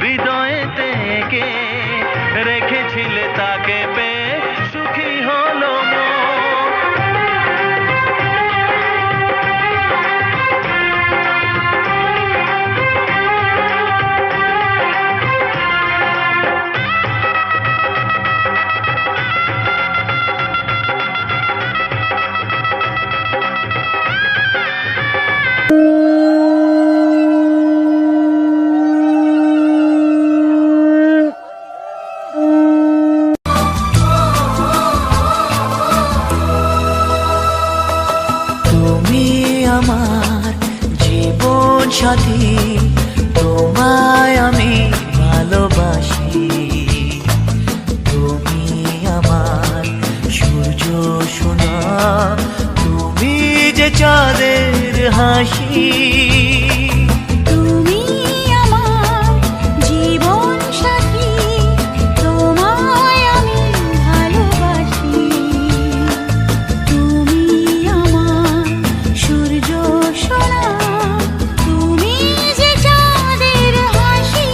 হৃদয়েতে কে রেখেছিলে তাকে পেয়ে সুখী হলো মন। আমার জীবন সাথী, তোমায় আমি ভালোবাসি। তুমি আমার সূর্য সোনা, তুমি যে চাঁদের হাসি। তুমি আমার জীবন সাথী, তোমায় আমি ভালোবাসি। তুমি আমার সূর্য সোনা, তুমি যে চাঁদের হাসি।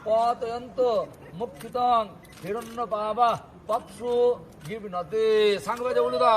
পতয়ন্ত মুক্ষিতং হিরণ্য পাবা পৎসু জীবনতে সাংবাজে বলুদা।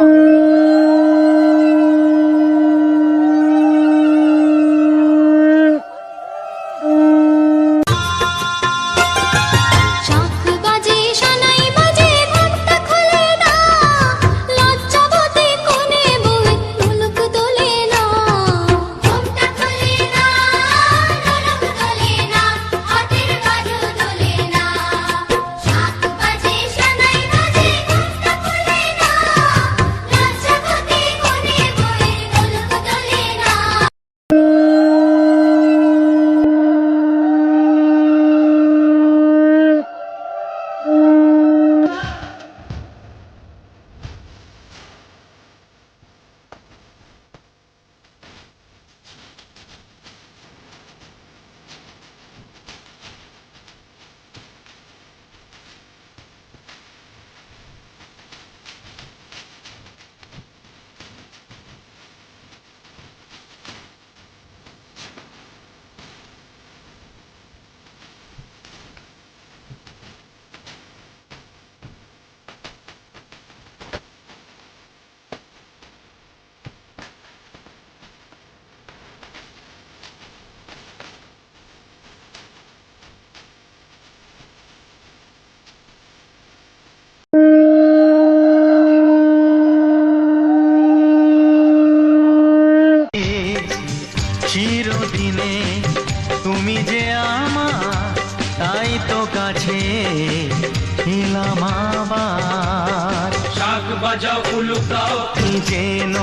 চিরদিনে তুমি যে আমার, তাই তো কাছে এলাম আবার। শাক বাজাও উলুকাও যেন